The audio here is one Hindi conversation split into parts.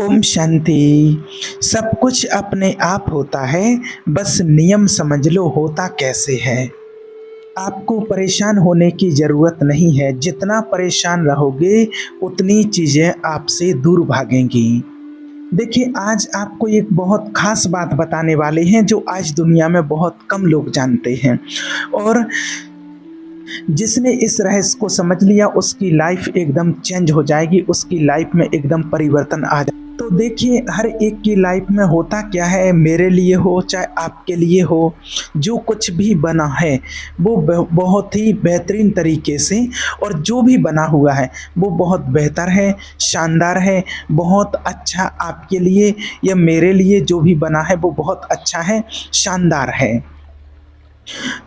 ओम शांति। सब कुछ अपने आप होता है, बस नियम समझ लो होता कैसे है। आपको परेशान होने की ज़रूरत नहीं है, जितना परेशान रहोगे उतनी चीज़ें आपसे दूर भागेंगी। देखिए, आज आपको एक बहुत ख़ास बात बताने वाले हैं जो आज दुनिया में बहुत कम लोग जानते हैं, और जिसने इस रहस्य को समझ लिया उसकी लाइफ एकदम चेंज हो जाएगी, उसकी लाइफ में एकदम परिवर्तन आ जाए। तो देखिए, हर एक की लाइफ में होता क्या है, मेरे लिए हो चाहे आपके लिए हो, जो कुछ भी बना है वो बहुत ही बेहतरीन तरीके से, और जो भी बना हुआ है वो बहुत बेहतर है, शानदार है, बहुत अच्छा आपके लिए या मेरे लिए जो भी बना है वो बहुत अच्छा है, शानदार है।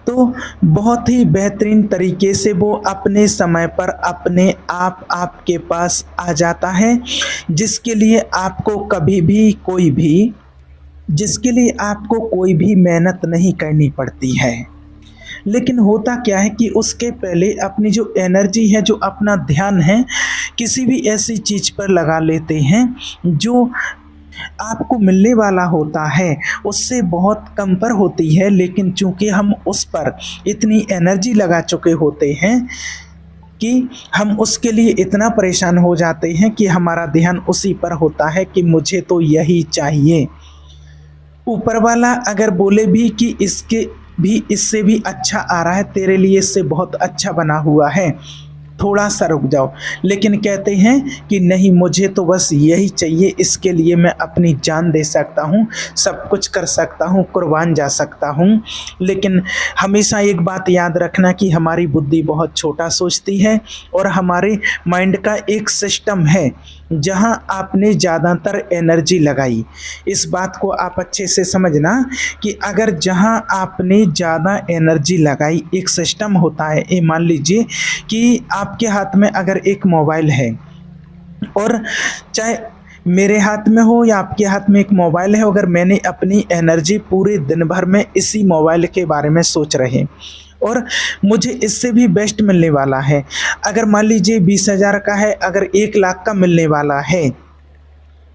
तो बहुत ही बेहतरीन तरीके से वो अपने समय पर अपने आप आपके पास आ जाता है, जिसके लिए आपको कभी भी जिसके लिए आपको कोई भी मेहनत नहीं करनी पड़ती है। लेकिन होता क्या है कि उसके पहले अपनी जो एनर्जी है, जो अपना ध्यान है, किसी भी ऐसी चीज़ पर लगा लेते हैं जो आपको मिलने वाला होता है, उससे बहुत कम पर होती है, लेकिन चूंकि हम उस पर इतनी एनर्जी लगा चुके होते हैं कि हम उसके लिए इतना परेशान हो जाते हैं कि हमारा ध्यान उसी पर होता है कि मुझे तो यही चाहिए। ऊपर वाला अगर बोले भी कि इससे भी अच्छा आ रहा है, तेरे लिए इससे बहुत अच्छा बना हुआ है, थोड़ा सा रुक जाओ, लेकिन कहते हैं कि नहीं, मुझे तो बस यही चाहिए, इसके लिए मैं अपनी जान दे सकता हूँ, सब कुछ कर सकता हूँ, कुर्बान जा सकता हूँ। लेकिन हमेशा एक बात याद रखना कि हमारी बुद्धि बहुत छोटा सोचती है, और हमारे माइंड का एक सिस्टम है जहाँ आपने ज़्यादातर एनर्जी लगाई। इस बात को आप अच्छे से समझना कि अगर जहाँ आपने ज़्यादा एनर्जी लगाई, एक सिस्टम होता है। ये मान लीजिए कि आपके हाथ में अगर एक मोबाइल है, और चाहे मेरे हाथ में हो या आपके हाथ में एक मोबाइल है, अगर मैंने अपनी एनर्जी पूरे दिन भर में इसी मोबाइल के बारे में सोच रहे और मुझे इससे भी बेस्ट मिलने वाला है, अगर मान लीजिए 20,000 का है, अगर 1,00,000 का मिलने वाला है,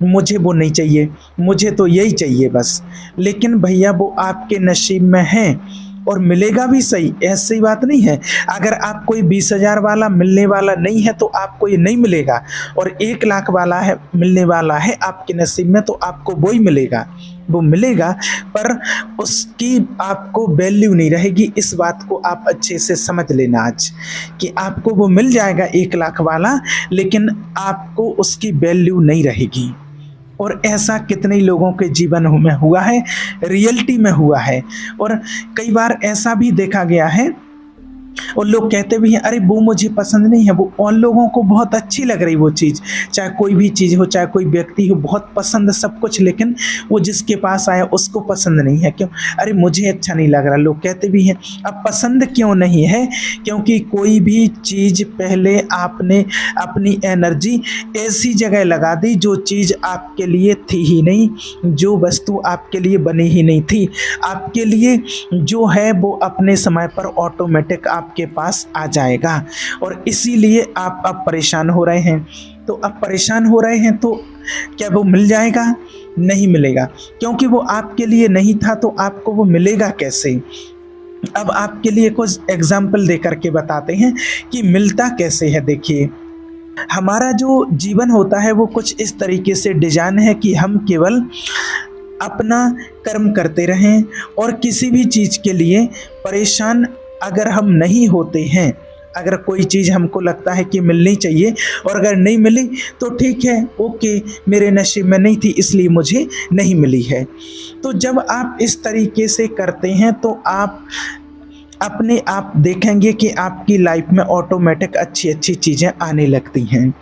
मुझे वो नहीं चाहिए, मुझे तो यही चाहिए बस। लेकिन भैया वो आपके नसीब में है और मिलेगा भी सही, ऐसी बात नहीं है। अगर आप कोई 20,000 वाला मिलने वाला नहीं है तो आपको ये नहीं मिलेगा, और 1,00,000 वाला है मिलने वाला है आपके नसीब में तो आपको वही मिलेगा। वो मिलेगा, पर उसकी आपको वैल्यू नहीं रहेगी। इस बात को आप अच्छे से समझ लेना आज, कि आपको वो मिल जाएगा 1,00,000 वाला, लेकिन आपको उसकी वैल्यू नहीं रहेगी। और ऐसा कितने लोगों के जीवन में हुआ है, रियलिटी में हुआ है। और कई बार ऐसा भी देखा गया है, और लोग कहते भी हैं, अरे वो मुझे पसंद नहीं है, वो और लोगों को बहुत अच्छी लग रही वो चीज़, चाहे कोई भी चीज़ हो, चाहे कोई व्यक्ति हो, बहुत पसंद सब कुछ, लेकिन वो जिसके पास आया उसको पसंद नहीं है। क्यों? अरे मुझे अच्छा नहीं लग रहा। लोग कहते भी हैं। अब पसंद क्यों नहीं है? क्योंकि कोई भी चीज़ पहले आपने अपनी एनर्जी ऐसी जगह लगा दी जो चीज़ आपके लिए थी ही नहीं, जो वस्तु आपके लिए बनी ही नहीं थी। आपके लिए जो है वो अपने समय पर ऑटोमेटिक आपके पास आ जाएगा, और इसीलिए आप अब परेशान हो रहे हैं। तो अब परेशान हो रहे हैं तो क्या वो मिल जाएगा? नहीं मिलेगा, क्योंकि वो आपके लिए नहीं था, तो आपको वो मिलेगा कैसे? अब आपके लिए कुछ एग्जाम्पल दे करके बताते हैं कि मिलता कैसे है। देखिए, हमारा जो जीवन होता है वो कुछ इस तरीके से डिजाइन है कि हम केवल अपना कर्म करते रहें, और किसी भी चीज़ के लिए परेशान अगर हम नहीं होते हैं, अगर कोई चीज़ हमको लगता है कि मिलनी चाहिए और अगर नहीं मिली तो ठीक है, ओके, मेरे नसीब में नहीं थी इसलिए मुझे नहीं मिली है। तो जब आप इस तरीके से करते हैं तो आप अपने आप देखेंगे कि आपकी लाइफ में ऑटोमेटिक अच्छी अच्छी चीज़ें आने लगती हैं।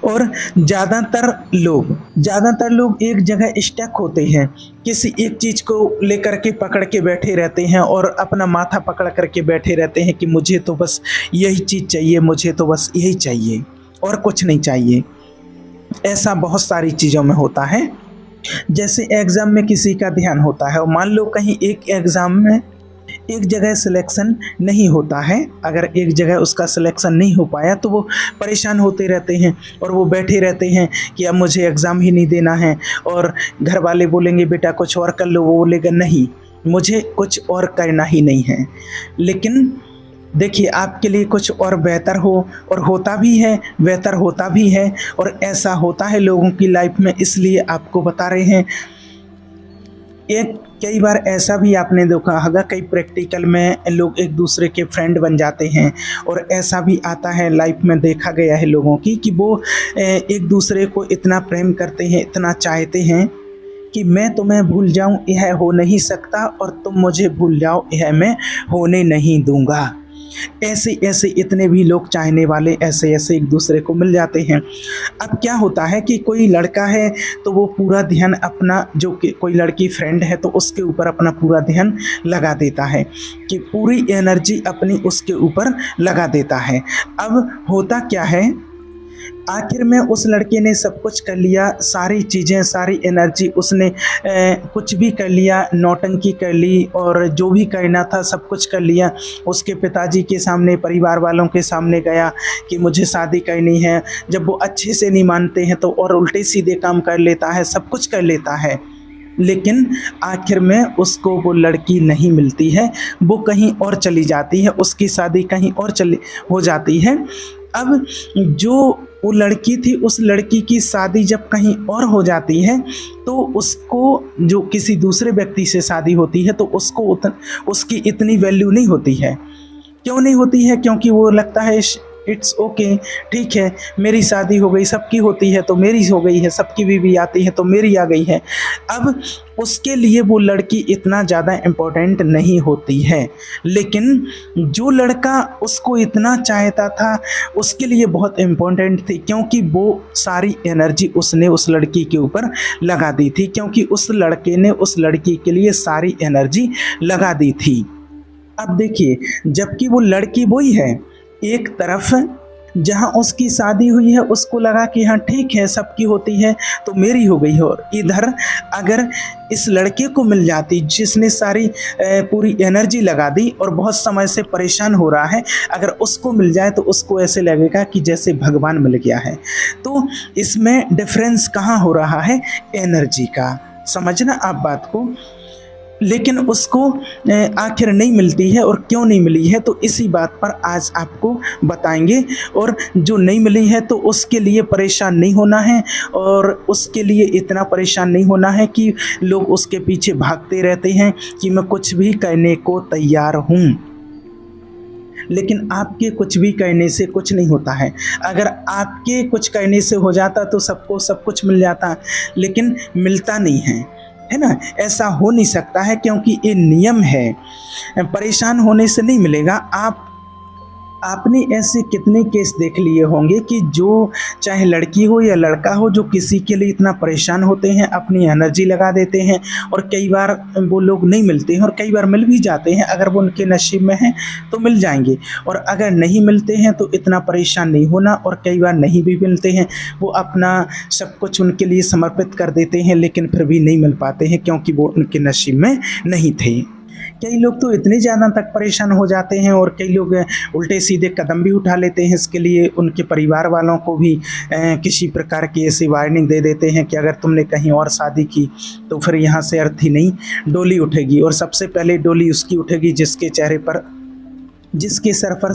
और ज़्यादातर लोग एक जगह स्टक होते हैं, किसी एक चीज़ को लेकर के पकड़ के बैठे रहते हैं, और अपना माथा पकड़ करके बैठे रहते हैं कि मुझे तो बस यही चीज़ चाहिए, मुझे तो बस यही चाहिए और कुछ नहीं चाहिए। ऐसा बहुत सारी चीज़ों में होता है। जैसे एग्ज़ाम में किसी का ध्यान होता है, और मान लो कहीं एक एग्ज़ाम में एक जगह सिलेक्शन नहीं होता है, अगर एक जगह उसका सिलेक्शन नहीं हो पाया तो वो परेशान होते रहते हैं और वो बैठे रहते हैं कि अब मुझे एग्ज़ाम ही नहीं देना है। और घर वाले बोलेंगे बेटा कुछ और कर लो, वो बोलेगा नहीं मुझे कुछ और करना ही नहीं है। लेकिन देखिए आपके लिए कुछ और बेहतर हो, और होता भी है, बेहतर होता भी है, और ऐसा होता है लोगों की लाइफ में, इसलिए आपको बता रहे हैं। एक कई बार ऐसा भी आपने देखा होगा, कई प्रैक्टिकल में लोग एक दूसरे के फ्रेंड बन जाते हैं, और ऐसा भी आता है लाइफ में, देखा गया है लोगों की कि वो एक दूसरे को इतना प्रेम करते हैं, इतना चाहते हैं कि मैं तुम्हें भूल जाऊं यह हो नहीं सकता, और तुम मुझे भूल जाओ यह मैं होने नहीं दूंगा। ऐसे ऐसे इतने भी लोग चाहने वाले ऐसे ऐसे एक दूसरे को मिल जाते हैं। अब क्या होता है कि कोई लड़का है तो वो पूरा ध्यान अपना, जो कि कोई लड़की फ्रेंड है तो उसके ऊपर अपना पूरा ध्यान लगा देता है, कि पूरी एनर्जी अपनी उसके ऊपर लगा देता है। अब होता क्या है, आखिर में उस लड़के ने सब कुछ कर लिया, सारी चीज़ें, सारी एनर्जी उसने कुछ भी कर लिया, नौटंकी कर ली, और जो भी करना था सब कुछ कर लिया। उसके पिताजी के सामने, परिवार वालों के सामने गया कि मुझे शादी करनी है। जब वो अच्छे से नहीं मानते हैं तो और उल्टे सीधे काम कर लेता है, सब कुछ कर लेता है। लेकिन आखिर में उसको वो लड़की नहीं मिलती है, वो कहीं और चली जाती है, उसकी शादी कहीं और चली हो जाती है। अब जो वो लड़की थी, उस लड़की की शादी जब कहीं और हो जाती है तो उसको, जो किसी दूसरे व्यक्ति से शादी होती है, तो उसको उसकी इतनी वैल्यू नहीं होती है। क्यों नहीं होती है? क्योंकि वो लगता है इट्स ओके, ठीक है, मेरी शादी हो गई, सबकी होती है तो मेरी हो गई है, सबकी बीवी आती है तो मेरी आ गई है। अब उसके लिए वो लड़की इतना ज़्यादा इम्पोर्टेंट नहीं होती है। लेकिन जो लड़का उसको इतना चाहता था, उसके लिए बहुत इम्पोर्टेंट थी, क्योंकि वो सारी एनर्जी उसने उस लड़की के ऊपर लगा दी थी, क्योंकि उस लड़के ने उस लड़की के लिए सारी एनर्जी लगा दी थी। अब देखिए, जबकि वो लड़की वही है, एक तरफ जहाँ उसकी शादी हुई है उसको लगा कि हाँ ठीक है, सबकी होती है तो मेरी हो गई है, और इधर अगर इस लड़के को मिल जाती जिसने सारी पूरी एनर्जी लगा दी और बहुत समय से परेशान हो रहा है, अगर उसको मिल जाए तो उसको ऐसे लगेगा कि जैसे भगवान मिल गया है। तो इसमें डिफरेंस कहाँ हो रहा है? एनर्जी का। समझना आप बात को। लेकिन उसको आखिर नहीं मिलती है, और क्यों नहीं मिली है तो इसी बात पर आज आपको बताएंगे। और जो नहीं मिली है तो उसके लिए परेशान नहीं होना है, और उसके लिए इतना परेशान नहीं होना है कि लोग उसके पीछे भागते रहते हैं कि मैं कुछ भी करने को तैयार हूँ। लेकिन आपके कुछ भी करने से कुछ नहीं होता है। अगर आपके कुछ करने से हो जाता तो सबको सब कुछ मिल जाता, लेकिन मिलता नहीं है ना? ऐसा हो नहीं सकता है, क्योंकि ये नियम है। परेशान होने से नहीं मिलेगा। आपने ऐसे कितने केस देख लिए होंगे कि जो चाहे लड़की हो या लड़का हो, जो किसी के लिए इतना परेशान होते हैं, अपनी एनर्जी लगा देते हैं, और कई बार वो लोग नहीं मिलते हैं, और कई बार मिल भी जाते हैं। अगर वो उनके नसीब में हैं तो मिल जाएंगे, और अगर नहीं मिलते हैं तो इतना परेशान नहीं होना। और कई बार नहीं भी मिलते हैं, वो अपना सब कुछ उनके लिए समर्पित कर देते हैं, लेकिन फिर भी नहीं मिल पाते हैं, क्योंकि वो उनके नसीब में नहीं थे। कई लोग तो इतने ज़्यादा तक परेशान हो जाते हैं, और कई लोग उल्टे सीधे कदम भी उठा लेते हैं। इसके लिए उनके परिवार वालों को भी किसी प्रकार की ऐसी वार्निंग दे देते हैं कि अगर तुमने कहीं और शादी की तो फिर यहाँ से अर्थी नहीं, डोली उठेगी। और सबसे पहले डोली उसकी उठेगी जिसके चेहरे पर, जिसके सर पर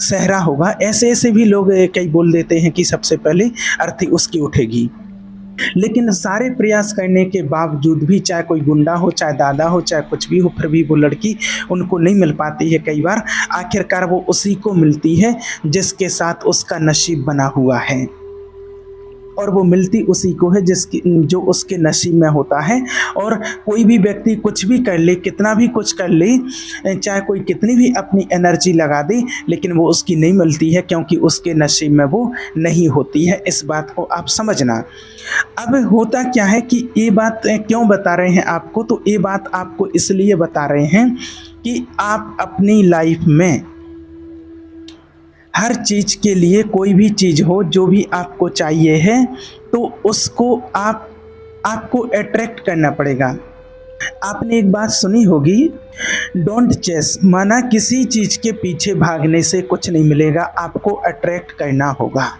सहरा होगा। ऐसे ऐसे भी लोग कई बोल देते हैं कि सबसे पहले अर्थी उसकी उठेगी। लेकिन सारे प्रयास करने के बावजूद भी, चाहे कोई गुंडा हो, चाहे दादा हो, चाहे कुछ भी हो, फिर भी वो लड़की उनको नहीं मिल पाती है। कई बार आखिरकार वो उसी को मिलती है जिसके साथ उसका नसीब बना हुआ है, और वो मिलती उसी को है जो उसके नसीब में होता है। और कोई भी व्यक्ति कुछ भी कर ले, कितना भी कुछ कर ले, चाहे कोई कितनी भी अपनी एनर्जी लगा दे, लेकिन वो उसकी नहीं मिलती है, क्योंकि उसके नसीब में वो नहीं होती है। इस बात को आप समझना। अब होता क्या है कि ये बात क्यों बता रहे हैं आपको? तो ये बात आपको इसलिए बता रहे हैं कि आप अपनी लाइफ में हर चीज़ के लिए, कोई भी चीज़ हो, जो भी आपको चाहिए है, तो उसको आपको अट्रैक्ट करना पड़ेगा। आपने एक बात सुनी होगी, डोंट चेस, माना किसी चीज के पीछे भागने से कुछ नहीं मिलेगा, आपको अट्रैक्ट करना होगा।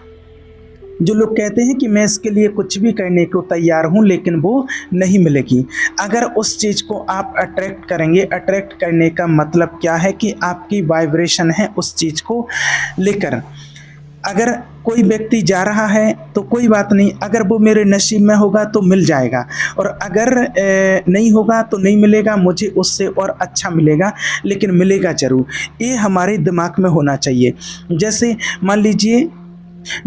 जो लोग कहते हैं कि मैं इसके लिए कुछ भी करने को तैयार हूं लेकिन वो नहीं मिलेगी, अगर उस चीज को आप अट्रैक्ट करेंगे, अट्रैक्ट करने का मतलब क्या है कि आपकी वाइब्रेशन है उस चीज को लेकर। अगर कोई व्यक्ति जा रहा है तो कोई बात नहीं, अगर वो मेरे नसीब में होगा तो मिल जाएगा, और अगर नहीं होगा तो नहीं मिलेगा, मुझे उससे और अच्छा मिलेगा, लेकिन मिलेगा ज़रूर। ये हमारे दिमाग में होना चाहिए। जैसे मान लीजिए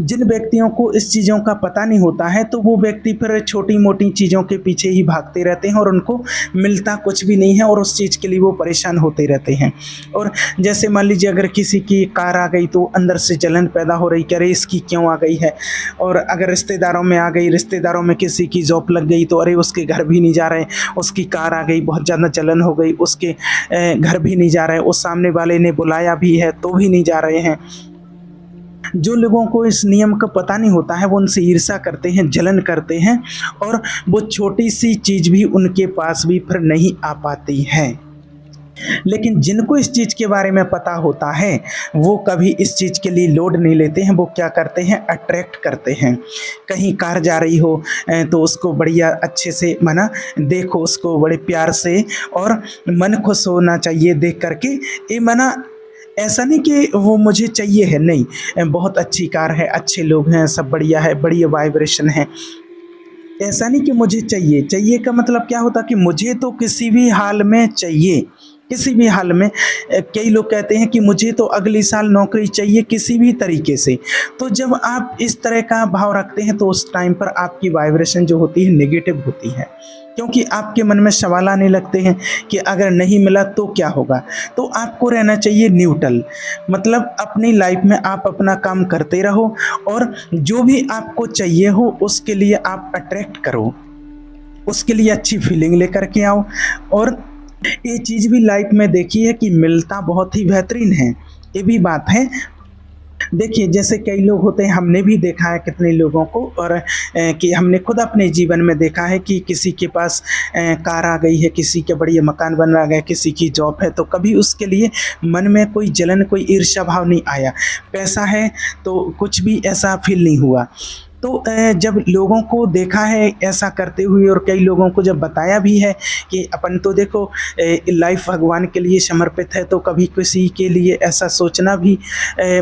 जिन व्यक्तियों को इस चीज़ों का पता नहीं होता है तो वो व्यक्ति फिर छोटी मोटी चीज़ों के पीछे ही भागते रहते हैं और उनको मिलता कुछ भी नहीं है, और उस चीज़ के लिए वो परेशान होते रहते हैं। और जैसे मान लीजिए अगर किसी की कार आ गई तो अंदर से जलन पैदा हो रही कि अरे इसकी क्यों आ गई है, और अगर रिश्तेदारों में आ गई, रिश्तेदारों में किसी की जॉब लग गई तो अरे उसके घर भी नहीं जा रहे, उसकी कार आ गई, बहुत ज़्यादा जलन हो गई, उसके घर भी नहीं जा रहे, उस सामने वाले ने बुलाया भी है तो भी नहीं जा रहे हैं। जो लोगों को इस नियम का पता नहीं होता है वो उनसे ईर्ष्या करते हैं, जलन करते हैं, और वो छोटी सी चीज़ भी उनके पास भी फिर नहीं आ पाती है। लेकिन जिनको इस चीज़ के बारे में पता होता है वो कभी इस चीज़ के लिए लोड नहीं लेते हैं, वो क्या करते हैं, अट्रैक्ट करते हैं। कहीं कार जा रही हो तो उसको बढ़िया अच्छे से मना देखो, उसको बड़े प्यार से, और मन खुश होना चाहिए देख करके। ये मना ऐसा नहीं कि वो मुझे चाहिए है, नहीं, बहुत अच्छी कार है, अच्छे लोग हैं, सब बढ़िया है, बढ़िया वाइब्रेशन है, ऐसा नहीं कि मुझे चाहिए। चाहिए का मतलब क्या होता कि मुझे तो किसी भी हाल में चाहिए, किसी भी हाल में। कई लोग कहते हैं कि मुझे तो अगली साल नौकरी चाहिए किसी भी तरीके से। तो जब आप इस तरह का भाव रखते हैं तो उस टाइम पर आपकी वाइब्रेशन जो होती है नेगेटिव होती है, क्योंकि आपके मन में सवाल आने लगते हैं कि अगर नहीं मिला तो क्या होगा। तो आपको रहना चाहिए न्यूट्रल, मतलब अपनी लाइफ में आप अपना काम करते रहो, और जो भी आपको चाहिए हो उसके लिए आप अट्रैक्ट करो, उसके लिए अच्छी फीलिंग लेकर के आओ। और ये चीज़ भी लाइफ में देखी है कि मिलता बहुत ही बेहतरीन है, ये भी बात है। देखिए जैसे कई लोग होते हैं, हमने भी देखा है कितने लोगों को, और कि हमने खुद अपने जीवन में देखा है कि किसी के पास कार आ गई है, किसी के बढ़िया मकान बन रहा है, किसी की जॉब है, तो कभी उसके लिए मन में कोई जलन, कोई ईर्ष्या भाव नहीं आया। पैसा है तो कुछ भी ऐसा फील नहीं हुआ। तो जब लोगों को देखा है ऐसा करते हुए, और कई लोगों को जब बताया भी है कि अपन तो देखो लाइफ भगवान के लिए समर्पित है, तो कभी किसी के लिए ऐसा सोचना भी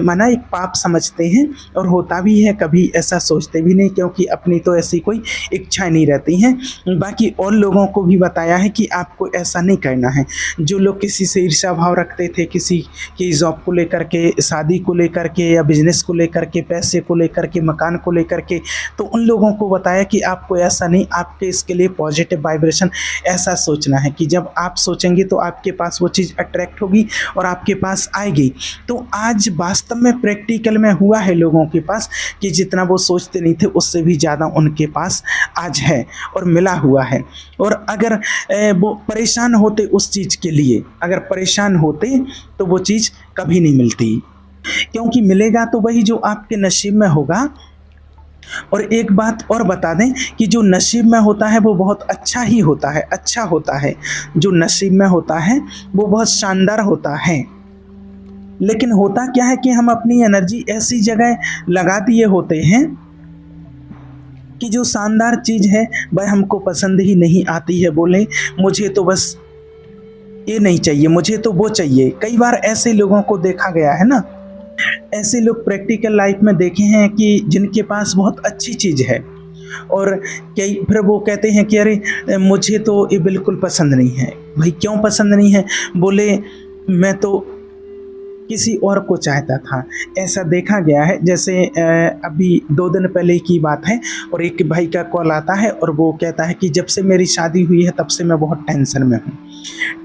माना एक पाप समझते हैं, और होता भी है, कभी ऐसा सोचते भी नहीं, क्योंकि अपनी तो ऐसी कोई इच्छा नहीं रहती हैं। बाकी और लोगों को भी बताया है कि आपको ऐसा नहीं करना है। जो लोग किसी से ईर्ष्या भाव रखते थे, किसी की जॉब को लेकर के, शादी को लेकर के, या बिजनेस को लेकर के, पैसे को लेकर के, मकान को लेकर के, तो उन लोगों को बताया कि आपको ऐसा नहीं, आपके इसके लिए पॉजिटिव वाइब्रेशन ऐसा सोचना है कि जब आप सोचेंगे तो आपके पास वो चीज़ अट्रैक्ट होगी और आपके पास आएगी। तो आज वास्तव में प्रैक्टिकल में हुआ है लोगों के पास कि जितना वो सोचते नहीं थे उससे भी ज़्यादा उनके पास आज है और मिला हुआ है। और अगर वो परेशान होते उस चीज़ के लिए, अगर परेशान होते तो वो चीज़ कभी नहीं मिलती, क्योंकि मिलेगा तो वही जो आपके नसीब में होगा। और एक बात और बता दें कि जो नसीब में होता है वो बहुत अच्छा ही होता है, अच्छा होता है। जो नसीब में होता है वो बहुत शानदार होता है। लेकिन होता क्या है कि हम अपनी एनर्जी ऐसी जगह लगा दिए होते हैं कि जो शानदार चीज़ है वह हमको पसंद ही नहीं आती है। बोले मुझे तो बस ये नहीं चाहिए, मुझे तो वो चाहिए। कई बार ऐसे लोगों को देखा गया है ना, ऐसे लोग प्रैक्टिकल लाइफ में देखे हैं कि जिनके पास बहुत अच्छी चीज़ है, और कई फिर वो कहते हैं कि अरे मुझे तो ये बिल्कुल पसंद नहीं है। भाई क्यों पसंद नहीं है? बोले मैं तो किसी और को चाहता था। ऐसा देखा गया है। जैसे अभी 2 दिन पहले की बात है, और एक भाई का कॉल आता है और वो कहता है कि जब से मेरी शादी हुई है तब से मैं बहुत टेंशन में हूँ।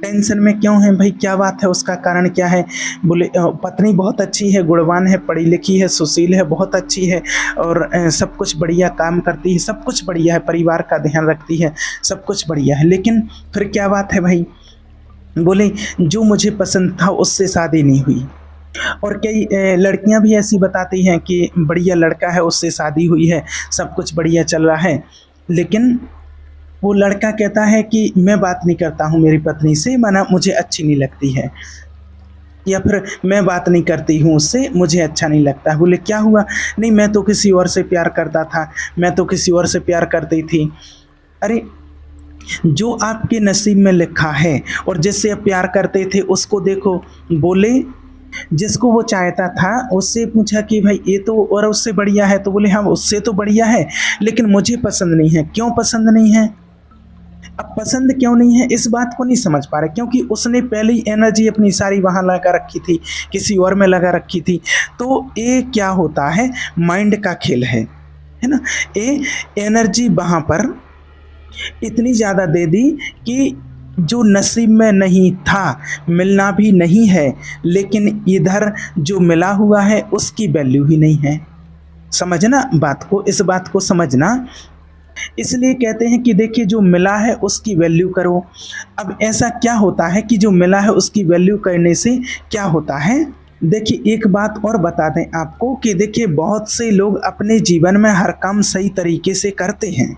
टेंशन में क्यों है भाई, क्या बात है, उसका कारण क्या है? बोले पत्नी बहुत अच्छी है, गुणवान है, पढ़ी लिखी है, सुशील है, बहुत अच्छी है, और सब कुछ बढ़िया काम करती है, सब कुछ बढ़िया है, परिवार का ध्यान रखती है, सब कुछ बढ़िया है। लेकिन फिर क्या बात है भाई? बोले जो मुझे पसंद था उससे शादी नहीं हुई। और कई लड़कियां भी ऐसी बताती हैं कि बढ़िया लड़का है, उससे शादी हुई है, सब कुछ बढ़िया चल रहा है, लेकिन वो लड़का कहता है कि मैं बात नहीं करता हूँ मेरी पत्नी से, माना मुझे अच्छी नहीं लगती है, या फिर मैं बात नहीं करती हूँ उससे, मुझे अच्छा नहीं लगता है। बोले क्या हुआ? नहीं मैं तो किसी और से प्यार करता था, मैं तो किसी और से प्यार करती थी। अरे जो आपके नसीब में लिखा है और जिससे आप प्यार करते थे उसको देखो। बोले जिसको वो चाहता था उससे पूछा कि भाई ये तो और उससे बढ़िया है, तो बोले हाँ उससे तो बढ़िया है लेकिन मुझे पसंद नहीं है। क्यों पसंद नहीं है? अब पसंद क्यों नहीं है इस बात को नहीं समझ पा रहे, क्योंकि उसने पहले ही एनर्जी अपनी सारी वहाँ लगा रखी थी, किसी और में लगा रखी थी। तो ये क्या होता है, माइंड का खेल है ना। ये एनर्जी वहाँ पर इतनी ज़्यादा दे दी कि जो नसीब में नहीं था, मिलना भी नहीं है, लेकिन इधर जो मिला हुआ है उसकी वैल्यू ही नहीं है। समझना बात को, इस बात को समझना। इसलिए कहते हैं कि देखिए जो मिला है उसकी वैल्यू करो। अब ऐसा क्या होता है कि जो मिला है उसकी वैल्यू करने से क्या होता है? देखिए एक बात और बता दें आपको कि देखिए बहुत से लोग अपने जीवन में हर काम सही तरीके से करते हैं,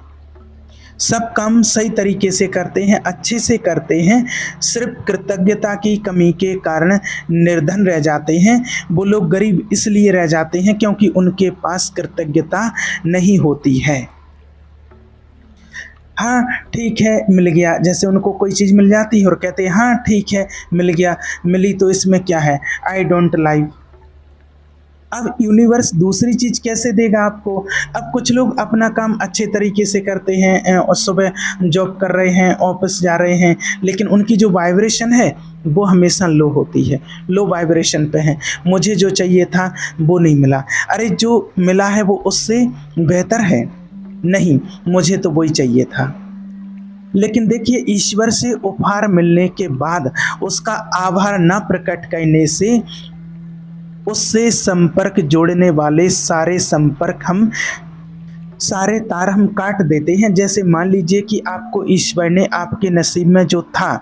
सब काम सही तरीके से करते हैं, अच्छे से करते हैं, सिर्फ कृतज्ञता की कमी के कारण निर्धन रह जाते हैं। वो लोग गरीब इसलिए रह जाते हैं क्योंकि उनके पास कृतज्ञता नहीं होती है। हाँ ठीक है मिल गया, जैसे उनको कोई चीज़ मिल जाती है और कहते हैं हाँ ठीक है मिल गया, मिली तो इसमें क्या है, आई डोंट लाइक। अब यूनिवर्स दूसरी चीज़ कैसे देगा आपको? अब कुछ लोग अपना काम अच्छे तरीके से करते हैं और सुबह जॉब कर रहे हैं, ऑफिस जा रहे हैं, लेकिन उनकी जो वाइब्रेशन है वो हमेशा लो होती है, लो वाइब्रेशन पे है। मुझे जो चाहिए था वो नहीं मिला, अरे जो मिला है वो उससे बेहतर है, नहीं मुझे तो वही चाहिए था। लेकिन देखिए ईश्वर से उपहार मिलने के बाद उसका आभार न प्रकट करने से उससे संपर्क जोड़ने वाले सारे सारे तार हम काट देते हैं। जैसे मान लीजिए कि आपको ईश्वर ने आपके नसीब में जो था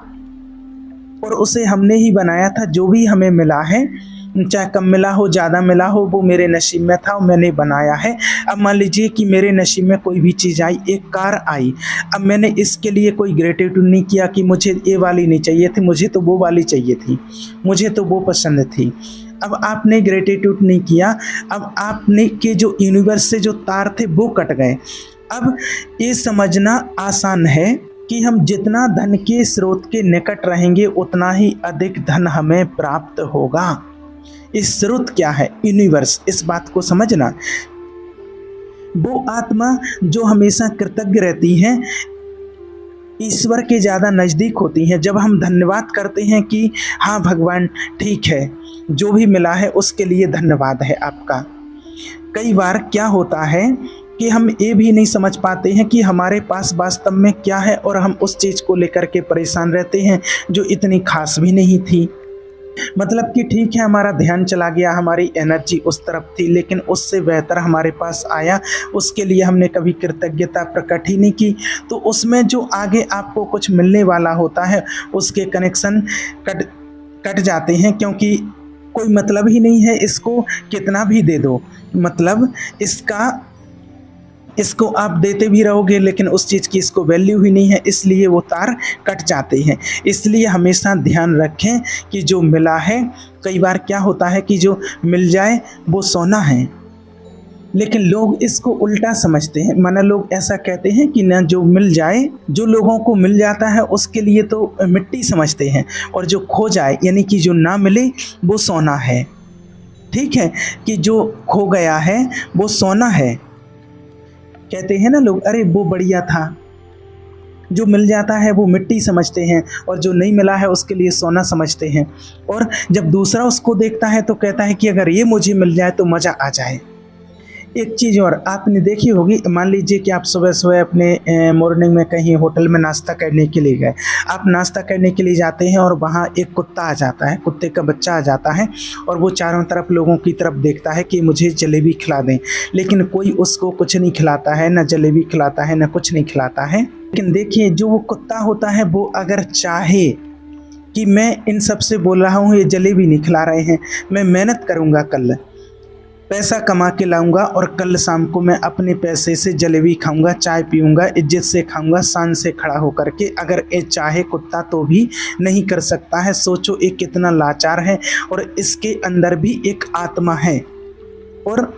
और उसे हमने ही बनाया था, जो भी हमें मिला है चाहे कम मिला हो ज़्यादा मिला हो वो मेरे नसीब में था और मैंने बनाया है। अब मान लीजिए कि मेरे नसीब में कोई भी चीज़ आई, एक कार आई, अब मैंने इसके लिए कोई ग्रेटिट्यूड नहीं किया कि मुझे ये वाली नहीं चाहिए थी, मुझे तो वो वाली चाहिए थी, मुझे तो वो पसंद थी। अब आपने ग्रेटिट्यूड नहीं किया, अब आपने के जो यूनिवर्स से जो तार थे वो कट गए। अब ये समझना आसान है कि हम जितना धन के स्रोत के निकट रहेंगे उतना ही अधिक धन हमें प्राप्त होगा। इस स्रोत क्या है? यूनिवर्स। इस बात को समझना। वो आत्मा जो हमेशा कृतज्ञ रहती है ईश्वर के ज़्यादा नज़दीक होती हैं। जब हम धन्यवाद करते हैं कि हाँ भगवान ठीक है, जो भी मिला है उसके लिए धन्यवाद है आपका। कई बार क्या होता है कि हम ये भी नहीं समझ पाते हैं कि हमारे पास वास्तव में क्या है और हम उस चीज़ को लेकर के परेशान रहते हैं जो इतनी खास भी नहीं थी। मतलब कि ठीक है हमारा ध्यान चला गया, हमारी एनर्जी उस तरफ थी, लेकिन उससे बेहतर हमारे पास आया, उसके लिए हमने कभी कृतज्ञता प्रकट ही नहीं की। तो उसमें जो आगे आपको कुछ मिलने वाला होता है उसके कनेक्शन कट जाते हैं, क्योंकि कोई मतलब ही नहीं है, इसको कितना भी दे दो, मतलब इसको आप देते भी रहोगे लेकिन उस चीज़ की इसको वैल्यू ही नहीं है, इसलिए वो तार कट जाते हैं। इसलिए हमेशा ध्यान रखें कि जो मिला है, कई बार क्या होता है कि जो मिल जाए वो सोना है, लेकिन लोग इसको उल्टा समझते हैं। माना लोग ऐसा कहते हैं कि ना जो मिल जाए, जो लोगों को मिल जाता है उसके लिए तो मिट्टी समझते हैं, और जो खो जाए यानी कि जो ना मिले वो सोना है। ठीक है कि जो खो गया है वो सोना है। कहते हैं ना लोग, अरे वो बढ़िया था। जो मिल जाता है वो मिट्टी समझते हैं और जो नहीं मिला है उसके लिए सोना समझते हैं। और जब दूसरा उसको देखता है तो कहता है कि अगर ये मुझे मिल जाए तो मज़ा आ जाए। एक चीज़ और आपने देखी होगी, मान लीजिए कि आप सुबह सुबह अपने मॉर्निंग में कहीं होटल में नाश्ता करने के लिए गए। आप नाश्ता करने के लिए जाते हैं और वहाँ एक कुत्ता आ जाता है, कुत्ते का बच्चा आ जाता है और वो चारों तरफ लोगों की तरफ देखता है कि मुझे जलेबी खिला दें, लेकिन कोई उसको कुछ नहीं खिलाता है, ना जलेबी खिलाता है, ना कुछ नहीं खिलाता है। लेकिन देखिए जो वो कुत्ता होता है वो अगर चाहे कि मैं इन सब से बोल रहा हूँ ये जलेबी नहीं खिला रहे हैं, मैं मेहनत करूँगा कल, पैसा कमा के लाऊंगा और कल शाम को मैं अपने पैसे से जलेबी खाऊंगा, चाय पीऊंगा, इज्जत से खाऊंगा, शान से खड़ा होकर के। अगर ये चाहे कुत्ता तो भी नहीं कर सकता है। सोचो ये कितना लाचार है और इसके अंदर भी एक आत्मा है। और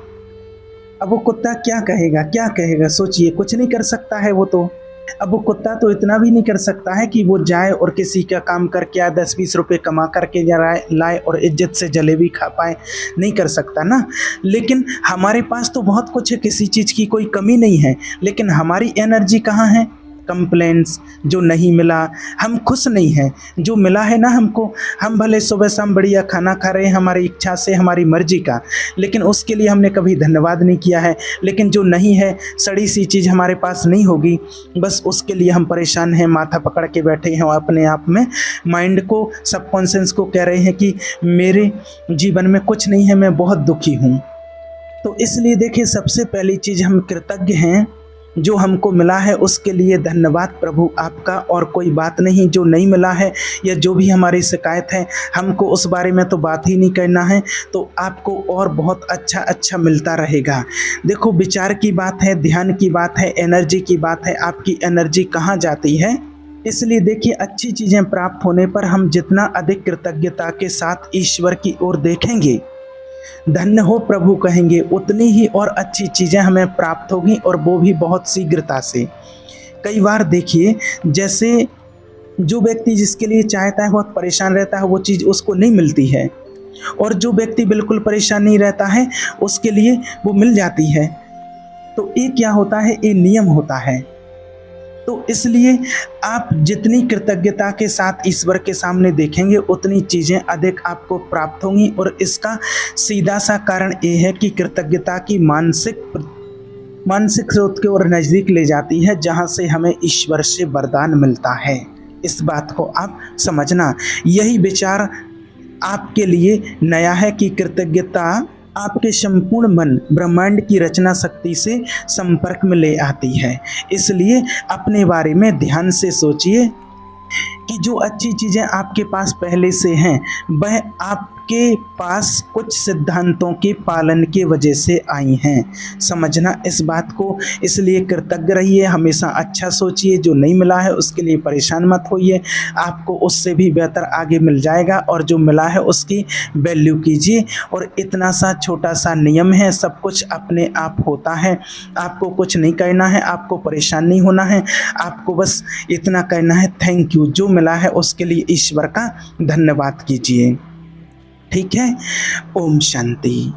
अब वो कुत्ता क्या कहेगा, क्या कहेगा? सोचिए, कुछ नहीं कर सकता है वो तो। अब वो कुत्ता तो इतना भी नहीं कर सकता है कि वो जाए और किसी का काम करके आए, 10-20 रुपए कमा करके लाए और इज्जत से जलेबी खा पाए। नहीं कर सकता ना। लेकिन हमारे पास तो बहुत कुछ है, किसी चीज़ की कोई कमी नहीं है, लेकिन हमारी एनर्जी कहाँ है? कंप्लेंट्स, जो नहीं मिला, हम खुश नहीं हैं। जो मिला है ना हमको, हम भले सुबह शाम बढ़िया खाना खा रहे हैं हमारी इच्छा से, हमारी मर्जी का, लेकिन उसके लिए हमने कभी धन्यवाद नहीं किया है। लेकिन जो नहीं है, सड़ी सी चीज़ हमारे पास नहीं होगी, बस उसके लिए हम परेशान हैं, माथा पकड़ के बैठे हैं और अपने आप में माइंड को, सबकॉन्शियस को कह रहे हैं कि मेरे जीवन में कुछ नहीं है, मैं बहुत दुखी हूँ। तो इसलिए देखिए, सबसे पहली चीज़, हम कृतज्ञ हैं। जो हमको मिला है उसके लिए धन्यवाद प्रभु आपका, और कोई बात नहीं। जो नहीं मिला है या जो भी हमारी शिकायत है, हमको उस बारे में तो बात ही नहीं करना है, तो आपको और बहुत अच्छा मिलता रहेगा। देखो, विचार की बात है, ध्यान की बात है, एनर्जी की बात है। आपकी एनर्जी कहाँ जाती है? इसलिए देखिए, अच्छी चीज़ें प्राप्त होने पर हम जितना अधिक कृतज्ञता के साथ ईश्वर की ओर देखेंगे, धन्य हो प्रभु कहेंगे, उतनी ही और अच्छी चीज़ें हमें प्राप्त होगी, और वो भी बहुत शीघ्रता से। कई बार देखिए, जैसे जो व्यक्ति जिसके लिए चाहता है, बहुत परेशान रहता है, वो चीज़ उसको नहीं मिलती है, और जो व्यक्ति बिल्कुल परेशान नहीं रहता है, उसके लिए वो मिल जाती है। तो ये क्या होता है? ये नियम होता है। तो इसलिए आप जितनी कृतज्ञता के साथ ईश्वर के सामने देखेंगे, उतनी चीज़ें अधिक आपको प्राप्त होंगी। और इसका सीधा सा कारण ये है कि कृतज्ञता की मानसिक स्रोत के ओर नज़दीक ले जाती है, जहाँ से हमें ईश्वर से वरदान मिलता है। इस बात को आप समझना। यही विचार आपके लिए नया है कि कृतज्ञता आपके संपूर्ण मन, ब्रह्मांड की रचना शक्ति से संपर्क में ले आती है। इसलिए अपने बारे में ध्यान से सोचिए कि जो अच्छी चीज़ें आपके पास पहले से हैं, वह आपके पास कुछ सिद्धांतों के पालन की वजह से आई हैं। समझना इस बात को। इसलिए कृतज्ञ रहिए, हमेशा अच्छा सोचिए। जो नहीं मिला है उसके लिए परेशान मत होइए, आपको उससे भी बेहतर आगे मिल जाएगा, और जो मिला है उसकी वैल्यू कीजिए। और इतना सा छोटा सा नियम है, सब कुछ अपने आप होता है। आपको कुछ नहीं करना है, आपको परेशान नहीं होना है, आपको बस इतना करना है, थैंक यू। जो मिला है उसके लिए ईश्वर का धन्यवाद कीजिए। ठीक है? ओम शांति।